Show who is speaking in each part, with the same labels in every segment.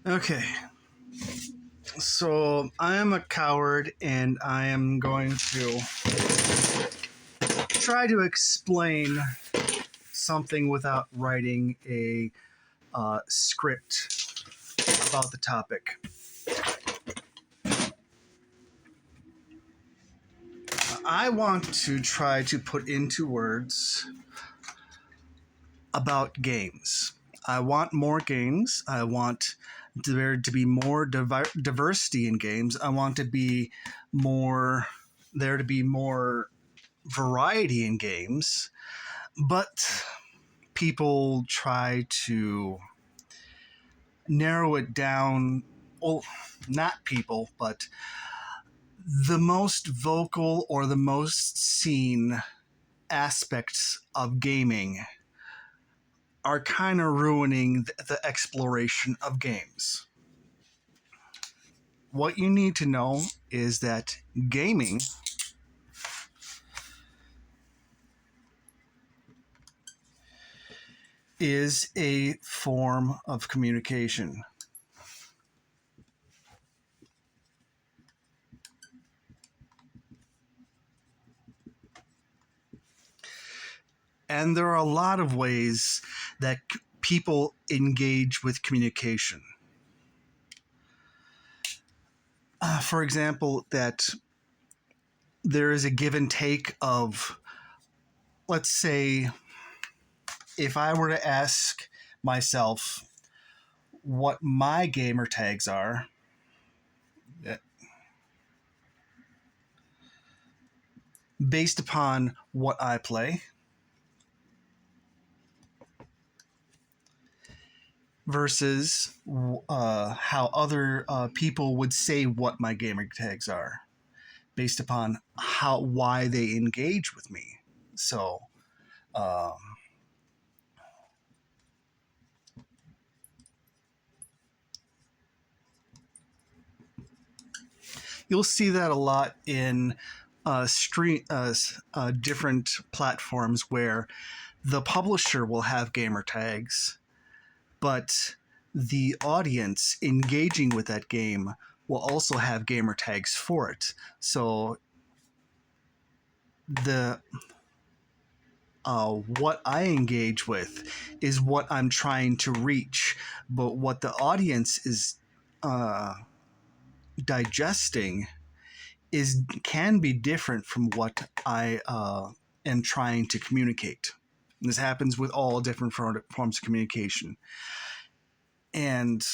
Speaker 1: Okay, so I am a coward and I am going to try to explain something without writing a script about the topic. I want to try to put into words about games. I want more games. I want there to be more diversity in games. I want to be more there to be more variety in games. But people try to narrow it down. Well, not people, but the most vocal or the most seen aspects of gaming are kind of ruining the exploration of games. What you need to know is that gaming is a form of communication. And there are a lot of ways that people engage with communication. For example, that there is a give and take of, let's say, if I were to ask myself what my gamer tags are, based upon what I play, versus how other people would say what my gamer tags are, based upon why they engage with me. So um, you'll see that a lot in different platforms where the publisher will have gamer tags, but the audience engaging with that game will also have gamer tags for it. So the what I engage with is what I'm trying to reach, but what the audience is uh, digesting is can be different from what I am trying to communicate. This happens with all different forms of communication. And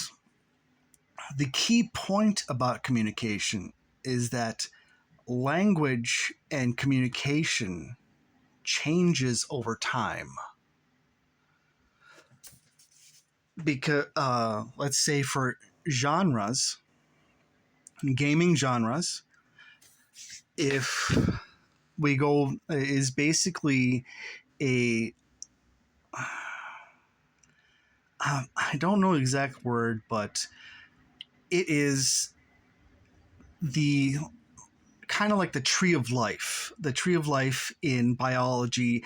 Speaker 1: the key point about communication is that language and communication changes over time. Because, let's say, for genres, gaming genres, if we go, is basically a I don't know the exact word, but it is the kind of like the tree of life. The tree of life in biology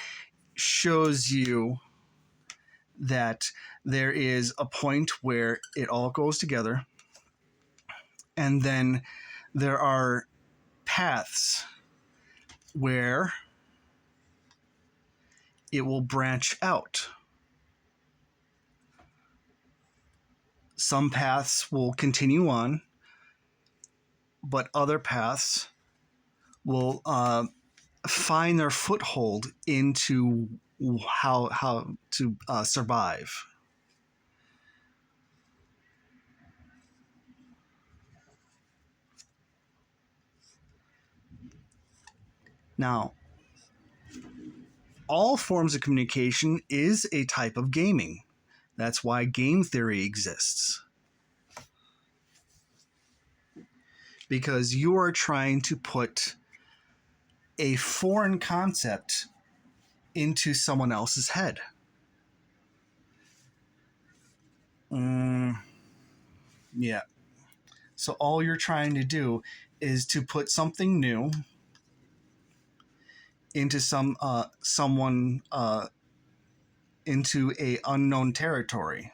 Speaker 1: shows you that there is a point where it all goes together, and then there are paths where it will branch out. Some paths will continue on, but other paths will find their foothold into how to survive. Now, all forms of communication is a type of gaming. That's why game theory exists. Because you are trying to put a foreign concept into someone else's head. Mm, yeah. So all you're trying to do is to put something new into someone into a unknown territory.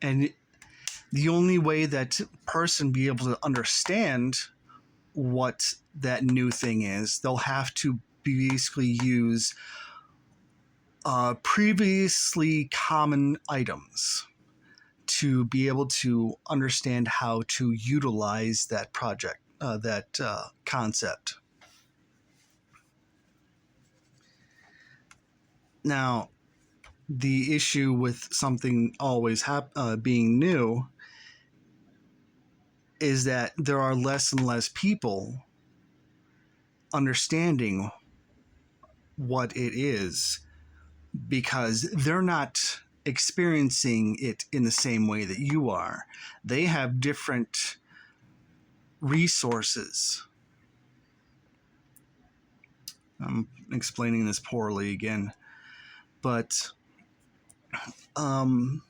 Speaker 1: And the only way that person be able to understand what that new thing is, they'll have to basically use previously common items to be able to understand how to utilize that project, that concept. Now, the issue with something always being new is that there are less and less people understanding what it is because they're not experiencing it in the same way that you are. They have different resources. I'm explaining this poorly again, but um,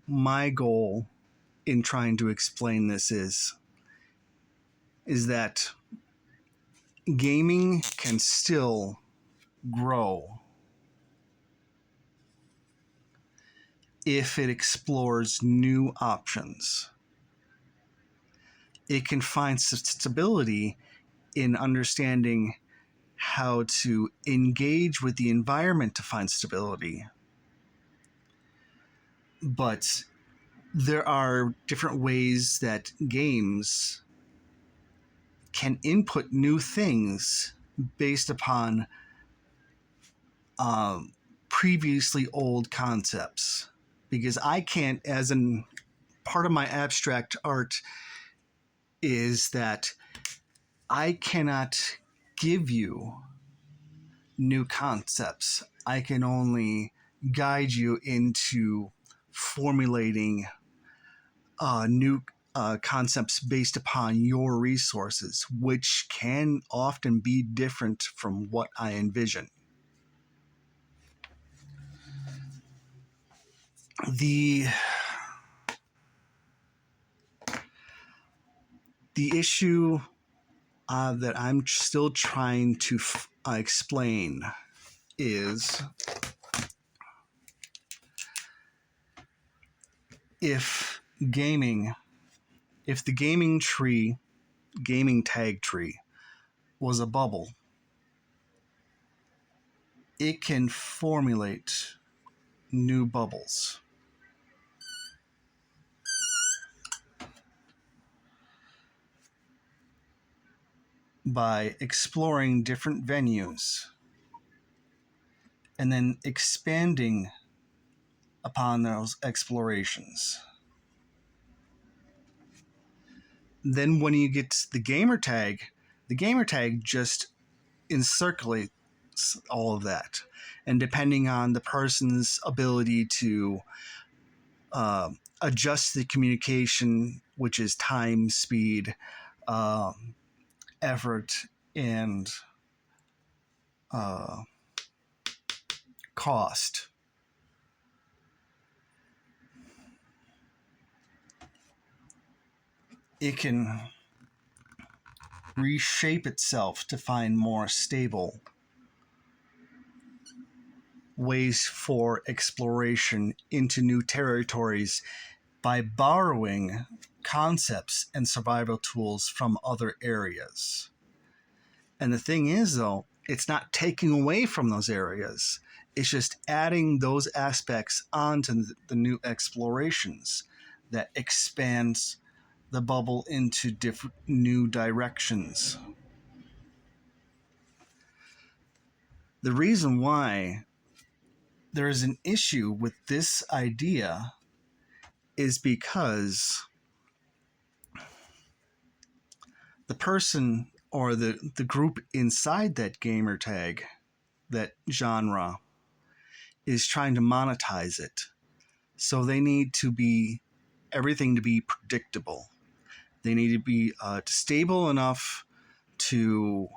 Speaker 1: my goal in trying to explain this is that gaming can still grow if it explores new options. It can find stability in understanding how to engage with the environment to find stability. But there are different ways that games can input new things based upon previously old concepts. Because I can't, as in part of my abstract art, is that I cannot give you new concepts. I can only guide you into formulating new concepts based upon your resources, which can often be different from what I envision. The issue that I'm still trying to explain is if the gaming tag tree was a bubble, it can formulate new bubbles. By exploring different venues and then expanding upon those explorations. Then when you get to the gamer tag just encirculates all of that. And depending on the person's ability to adjust the communication, which is time, speed, effort, and cost, it can reshape itself to find more stable ways for exploration into new territories by borrowing concepts and survival tools from other areas. And the thing is, though, it's not taking away from those areas. It's just adding those aspects onto the new explorations that expands the bubble into different new directions. The reason why there is an issue with this idea is because the person or the group inside that gamer tag, that genre, is trying to monetize it. So they need to be everything to be predictable. They need to be stable enough to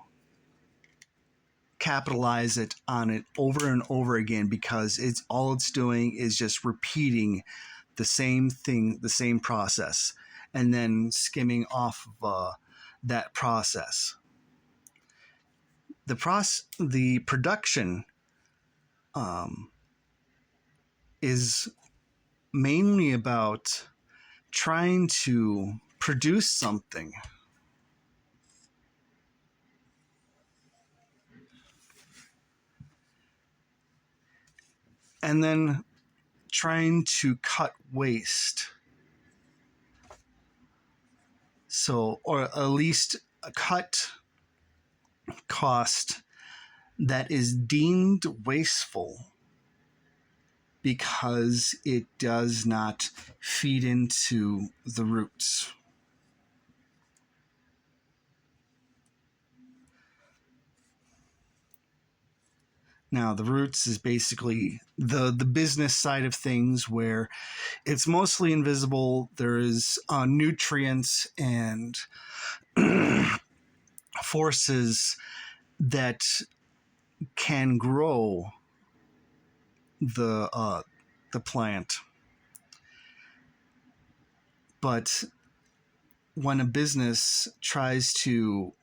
Speaker 1: capitalize it on it over and over again, because it's doing is just repeating the same thing, the same process, and then skimming off of that process. the production is mainly about trying to produce something and then trying to cut waste. So, or at least cut cost that is deemed wasteful because it does not feed into the roots. Now, the roots is basically the business side of things where it's mostly invisible. There is nutrients and forces that can grow the plant. But when a business tries to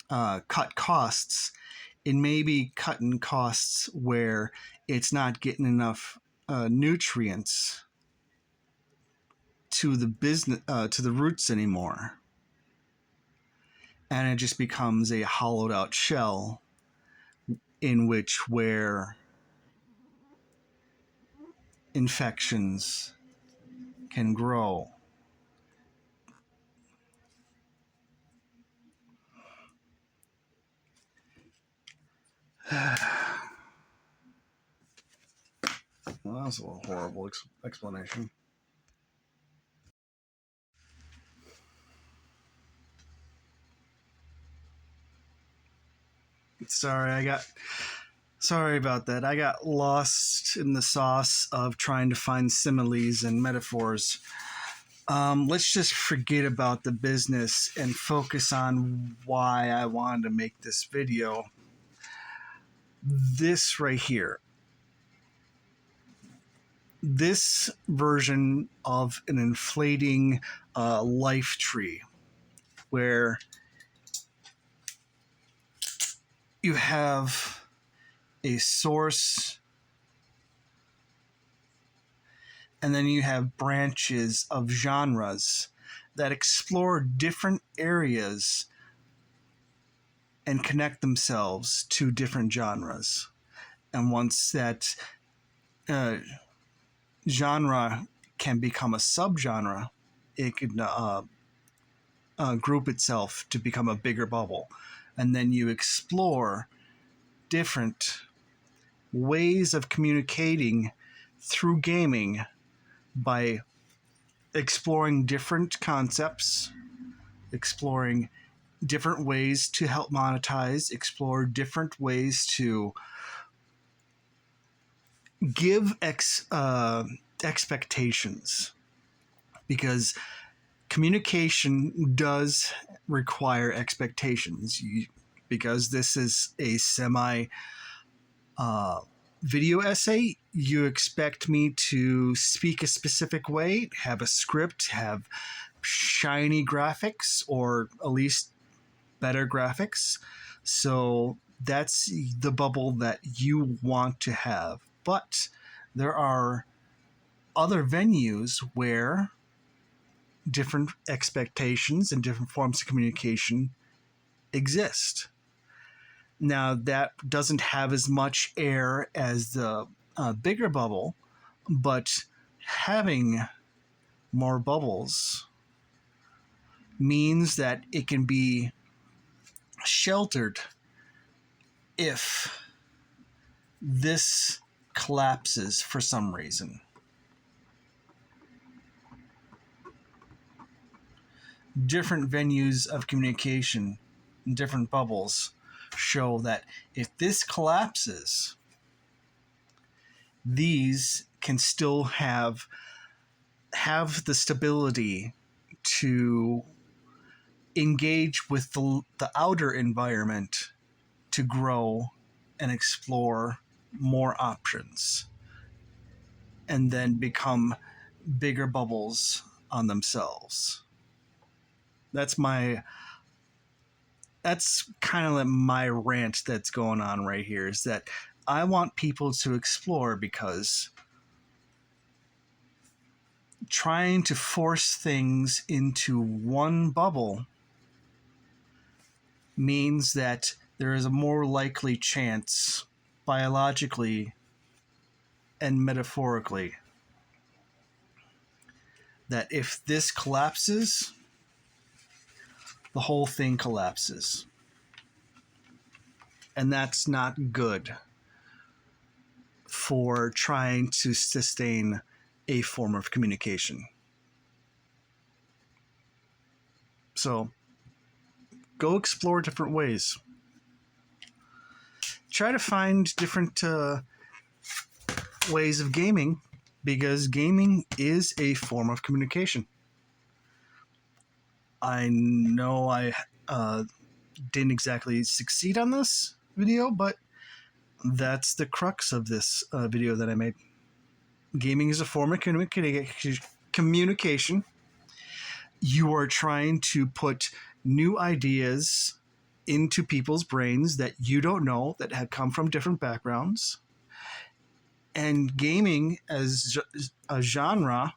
Speaker 1: cut costs, it may be cutting costs where it's not getting enough nutrients to the business to the roots anymore, and it just becomes a hollowed out shell in which where infections can grow. Well, that was a little horrible explanation. Sorry about that. I got lost in the sauce of trying to find similes and metaphors. Let's just forget about the business and focus on why I wanted to make this video. This right here. This version of an inflating life tree where you have a source and then you have branches of genres that explore different areas and connect themselves to different genres. And once that genre can become a subgenre, it can group itself to become a bigger bubble. And then you explore different ways of communicating through gaming by exploring different concepts, exploring different ways to help monetize, explore different ways to give expectations, because communication does require expectations. Because this is a semi video essay, you expect me to speak a specific way, have a script, have shiny graphics, or at least better graphics. So that's the bubble that you want to have. But there are other venues where different expectations and different forms of communication exist. Now, that doesn't have as much air as the bigger bubble, but having more bubbles means that it can be sheltered if this collapses for some reason. Different venues of communication, different bubbles, show that if this collapses, these can still have the stability to engage with the outer environment to grow and explore more options and then become bigger bubbles on themselves. That's my that's kind of like my rant that's going on right here, is that I want people to explore, because trying to force things into one bubble means that there is a more likely chance, biologically and metaphorically, that if this collapses, the whole thing collapses. And that's not good for trying to sustain a form of communication. So go explore different ways. Try to find different ways of gaming, because gaming is a form of communication. I know I didn't exactly succeed on this video, but that's the crux of this video that I made. Gaming is a form of communication. You are trying to put new ideas into people's brains that you don't know, that have come from different backgrounds. And gaming as a genre,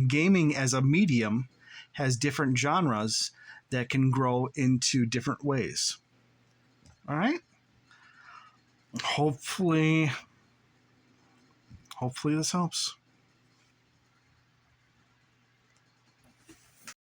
Speaker 1: gaming as a medium, has different genres that can grow into different ways. All right? Hopefully this helps.